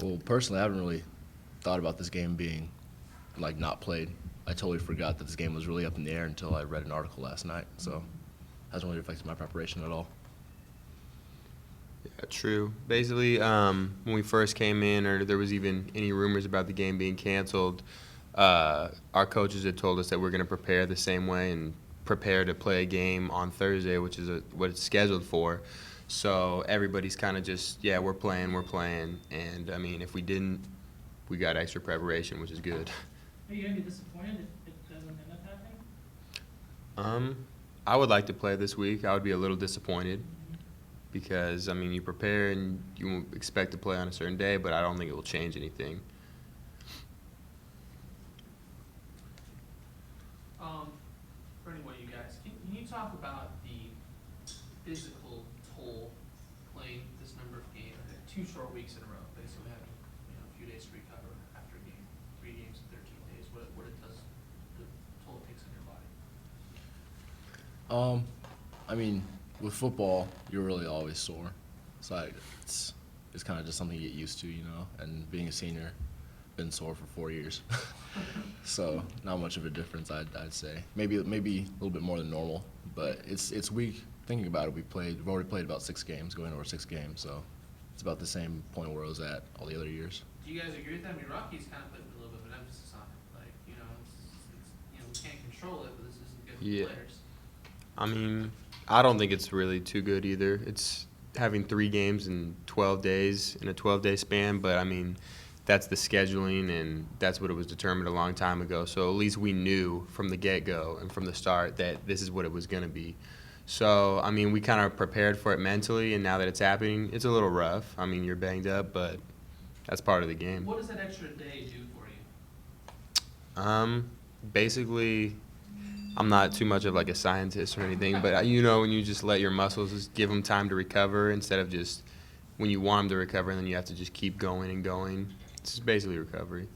Well, personally, I haven't really thought about this game being like not played. I totally forgot that this game was really up in the air until I read an article last night. So it hasn't really affected my preparation at all. Yeah, true. Basically, when we first came in, or there was even any rumors about the game being canceled, our coaches had told us that we're going to prepare the same way and prepare to play a game on Thursday, which is what it's scheduled for. So everybody's kind of just, yeah, we're playing. And, I mean, if we didn't, we got extra preparation, which is good. Are you going to be disappointed if it doesn't end up happening? I would like to play this week. I would be a little disappointed because, I mean, you prepare and you expect to play on a certain day, but I don't think it will change anything. For any one of you guys, can you talk about the physical toll playing this number of games, 2 short weeks in a row, basically having a few days to recover after a game, 3 games in 13 days, what it does, the toll it takes on your body? I mean, with football, you're really always sore. So it's kind of just something you get used to, And being a senior, been sore for 4 years, so not much of a difference. I'd say maybe a little bit more than normal, but it's weak. Thinking about it, we've already played about 6 games, going over 6 games, so it's about the same point where I was at all the other years. Do you guys agree with that? I mean, Rocky's kind of putting a little bit of an emphasis on it, like it's we can't control it, but this isn't good for Yeah. players. I mean, I don't think it's really too good either. It's having 3 games in 12 days in a 12-day span, but I mean, that's the scheduling and that's what it was determined a long time ago. So at least we knew from the get-go and from the start that this is what it was going to be. So, I mean, we kind of prepared for it mentally, and now that it's happening, it's a little rough. I mean, you're banged up, but that's part of the game. What does that extra day do for you? Basically, I'm not too much of like a scientist or anything, but when you just let your muscles just give them time to recover instead of just when you want them to recover and then you have to just keep going and going. It's just basically recovery.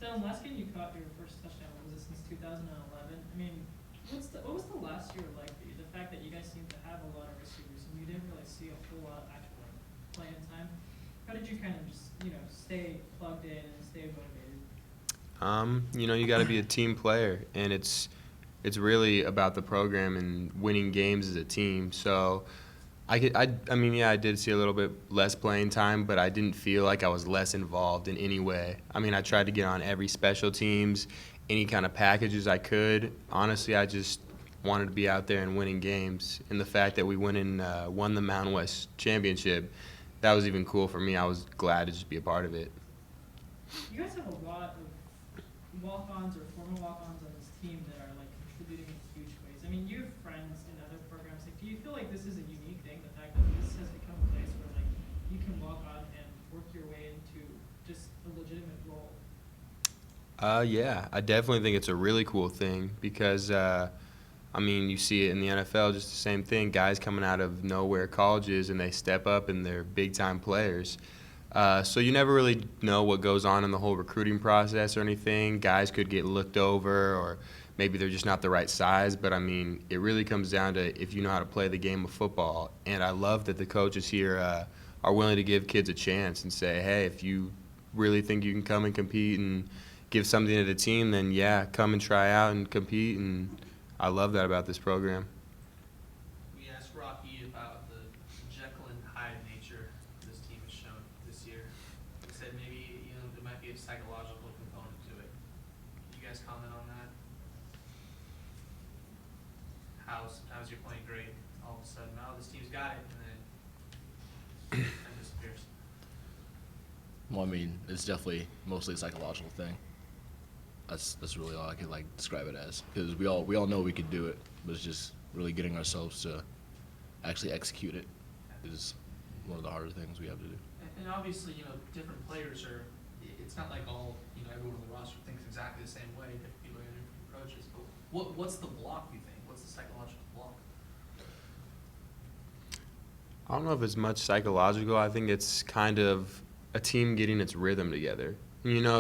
Dylan, last game you caught your first touchdown, was it since 2011? I mean, what was the last year like for you? The fact that you guys seem to have a lot of receivers and you didn't really see a whole lot of actual playing time. How did you kind of just, stay plugged in and stay motivated? You got to be a team player, and it's really about the program and winning games as a team. So I did see a little bit less playing time, but I didn't feel like I was less involved in any way. I mean, I tried to get on every special teams, any kind of packages I could. Honestly, I just wanted to be out there and winning games. And the fact that we went and won the Mountain West Championship, that was even cool for me. I was glad to just be a part of it. You guys have a lot of walk-ons or former walk-ons on this team that are contributing in huge ways. I mean, you have friends in other programs. Do you feel like this is a unique thing, the fact that this has become a place where you can walk on and work your way into just a legitimate role? Yeah, I definitely think it's a really cool thing because, you see it in the NFL, just the same thing. Guys coming out of nowhere colleges and they step up and they're big-time players. So you never really know what goes on in the whole recruiting process or anything. Guys could get looked over or maybe they're just not the right size. But, it really comes down to if you know how to play the game of football. And I love that the coaches here are willing to give kids a chance and say, hey, if you really think you can come and compete and give something to the team, then, yeah, come and try out and compete. And I love that about this program. We asked Rocky about the Jekyll and Hyde nature this team has shown this year. He said maybe there might be a psychological component to it. Can you guys comment on that? How sometimes you're playing great, all of a sudden, oh, this team's got it, and then it kind of disappears. Well, it's definitely mostly a psychological thing. That's really all I could describe it as, because we all know we could do it, but it's just really getting ourselves to actually execute it is one of the harder things we have to do. And obviously, different players are. It's not like all everyone on the roster thinks exactly the same way. Different people have different approaches. But what's the block? You think? What's the psychological block? I don't know if it's much psychological. I think it's kind of a team getting its rhythm together.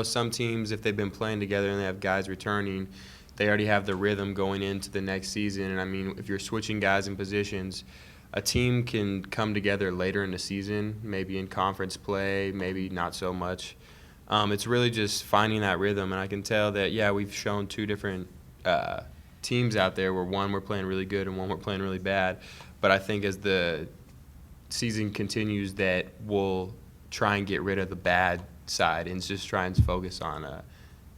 Some teams, if they've been playing together and they have guys returning, they already have the rhythm going into the next season. And, if you're switching guys in positions, a team can come together later in the season, maybe in conference play, maybe not so much. It's really just finding that rhythm, and I can tell that, yeah, we've shown two different teams out there where one we're playing really good and one we're playing really bad. But I think as the season continues that we'll try and get rid of the bad side and just try and focus on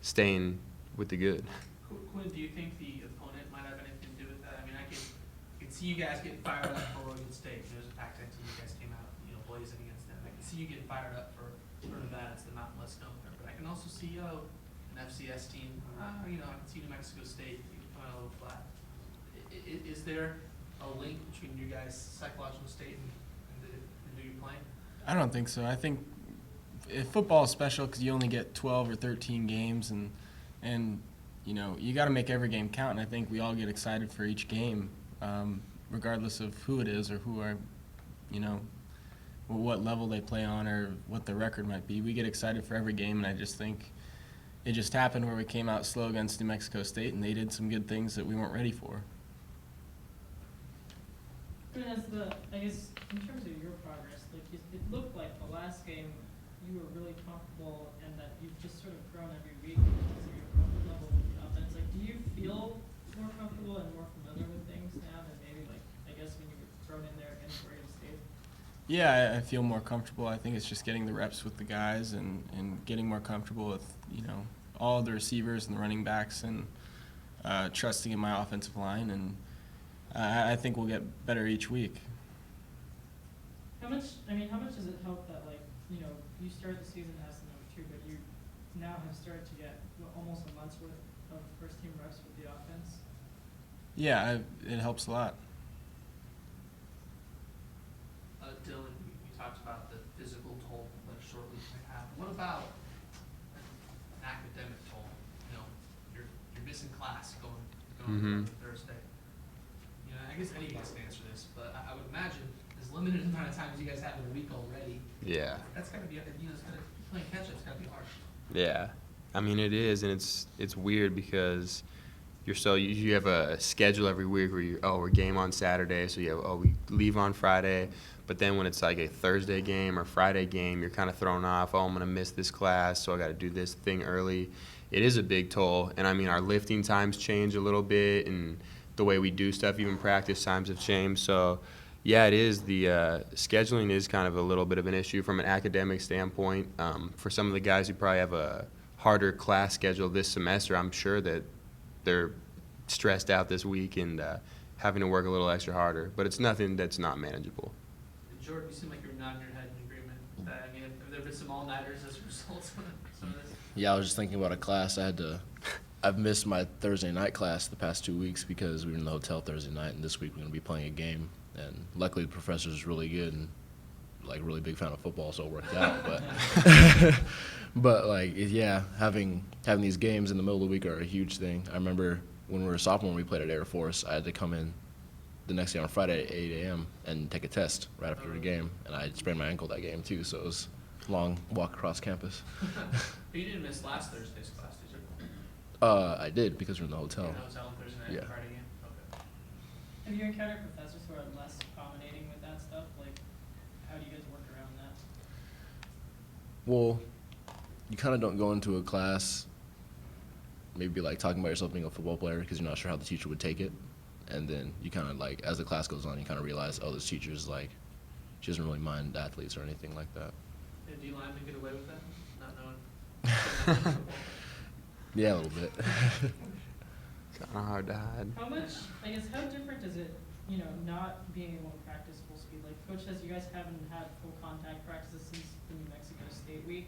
staying with the good. Quinn, do you think the opponent might have anything to do with that? I mean, I can see you guys getting fired up for Oregon State. There's a Pac-10 team, you guys came out, blazing against them. I can see you getting fired up for Nevada. It's the Mountain West opener. But I can also see, an FCS team. I can see New Mexico State coming out a little flat. Is there a link between you guys' psychological state and who you're playing? I don't think so. I think football is special because you only get 12 or 13 games, and you got to make every game count. And I think we all get excited for each game, regardless of who it is or who are, what level they play on or what the record might be. We get excited for every game, and I just think it just happened where we came out slow against New Mexico State, and they did some good things that we weren't ready for. And I guess in terms of your progress, like it looked like the last game you were really comfortable, and that you've just sort of grown every week because of your comfort level with the offense. Like, do you feel more comfortable and more familiar with things now than maybe I guess when you were thrown in there against Oregon State? Yeah, I feel more comfortable. I think it's just getting the reps with the guys and getting more comfortable with, all the receivers and the running backs, and trusting in my offensive line. And I think we'll get better each week. How much does it help that, you start the season as the number 2, but you now have started to get almost a month's worth of first-team reps with the offense? Yeah, it helps a lot. Dylan, you talked about the physical toll that a short week might have. What about an academic toll? You're missing class going Mm-hmm. to Thursday. I guess any of you guys can answer this, but I would imagine there's limited amount of times you guys have in a week already. Yeah. That's gotta be, playing catch up. It's gotta be hard. Yeah, I mean it is, and it's weird because you have a schedule every week where we're game on Saturday, so we leave on Friday, but then when it's like a Thursday game or Friday game, you're kind of thrown off. I'm gonna miss this class, so I got to do this thing early. It is a big toll, and I mean our lifting times change a little bit, and the way we do stuff, even practice times have changed. So yeah, it is. The scheduling is kind of a little bit of an issue from an academic standpoint. For some of the guys who probably have a harder class schedule this semester, I'm sure that they're stressed out this week and having to work a little extra harder. But it's nothing that's not manageable. Jordan, you seem like you're nodding your head in agreement with that. I mean, have there been some all-nighters as a result of some of this? Yeah, I was just thinking about a class. I've missed my Thursday night class the past 2 weeks because we were in the hotel Thursday night, and this week we're going to be playing a game. And luckily the professor's really good and really big fan of football, so it worked out. But having these games in the middle of the week are a huge thing. I remember when we were a sophomore, we played at Air Force. I had to come in the next day on Friday at 8 a.m. and take a test right after the game, and I sprained my ankle that game too, so it was a long walk across campus. But you didn't miss last Thursday's class, did you? I did because we're in the hotel. In the hotel on Thursday night, Yeah. Friday game? Okay. Have you encountered professors who are less accommodating with that stuff? Like, how do you guys work around that? Well, you kind of don't go into a class maybe talking about yourself being a football player because you're not sure how the teacher would take it. And then you kind of as the class goes on, you kind of realize, this teacher's she doesn't really mind athletes or anything like that. Yeah, do you linemen get away with that? Not knowing? Yeah, a little bit. Kind of hard to hide. How different is it, not being able to practice full speed? Like, Coach says you guys haven't had full contact practices since the New Mexico State week.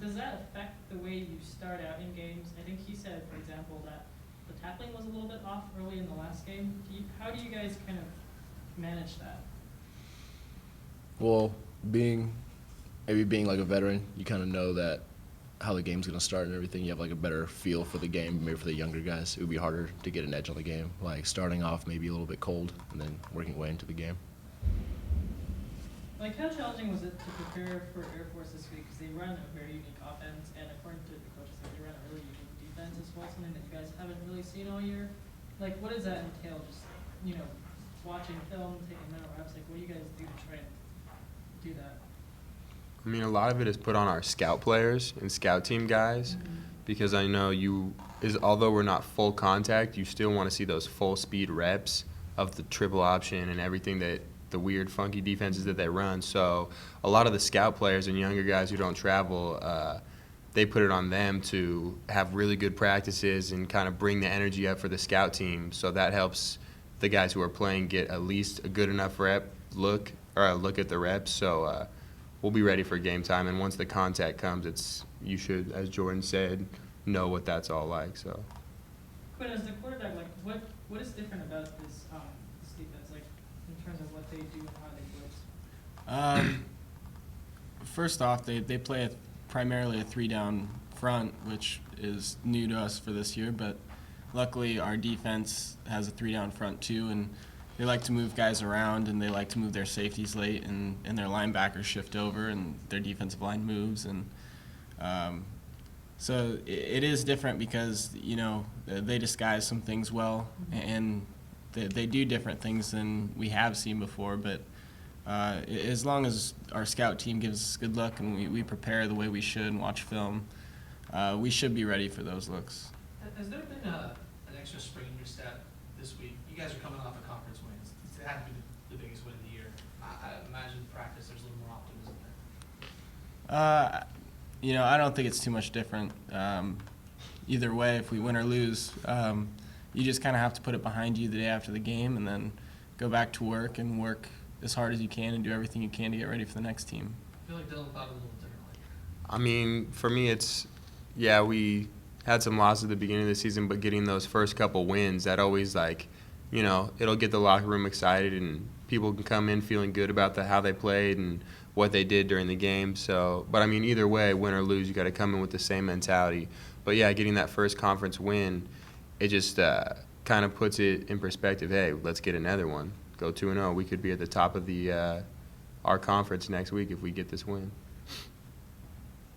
Does that affect the way you start out in games? I think he said, for example, that the tackling was a little bit off early in the last game. How do you guys kind of manage that? Well, being a veteran, you kind of know that how the game's going to start and everything. You have a better feel for the game. Maybe for the younger guys, it would be harder to get an edge on the game. Starting off maybe a little bit cold and then working way into the game. How challenging was it to prepare for Air Force this week? Because they run a very unique offense, and according to the coaches, they run a really unique defense as well, something that you guys haven't really seen all year. What does that entail? Just, watching film, taking mental reps? Like, what do you guys do to try and do that? I mean, a lot of it is put on our scout players and scout team guys, because I know although we're not full contact, you still want to see those full speed reps of the triple option and everything that the weird funky defenses that they run. So a lot of the scout players and younger guys who don't travel, they put it on them to have really good practices and kind of bring the energy up for the scout team. So that helps the guys who are playing get at least a good enough look at the reps. So we'll be ready for game time. And once the contact comes, you should, as Jordan said, know what that's all like. So. Quinn, as the quarterback, like what is different about this defense, like in terms of what they do and how they blitz? First off, they play primarily a 3-down front, which is new to us for this year. But luckily, our defense has a 3-down front too, and they like to move guys around, and they like to move their safeties late, and their linebackers shift over, and their defensive line moves, and so it is different because they disguise some things well, and they do different things than we have seen before. But as long as our scout team gives us a good look and we prepare the way we should and watch film, we should be ready for those looks. Has there been an extra spring in your step this week? You guys are coming off a conference win. It had to be the biggest win of the year. I imagine in practice there's a little more optimism there. I don't think it's too much different. Either way, if we win or lose, you just kind of have to put it behind you the day after the game and then go back to work and work as hard as you can and do everything you can to get ready for the next team. I feel like Dylan thought a little differently. I mean, for me, we had some losses at the beginning of the season, but getting those first couple wins, that always it'll get the locker room excited and people can come in feeling good about how they played and what they did during the game. So, but I mean, either way, win or lose, you got to come in with the same mentality. But yeah, getting that first conference win, it just kind of puts it in perspective. Hey, let's get another one. Go 2-0. We could be at the top of our conference next week if we get this win.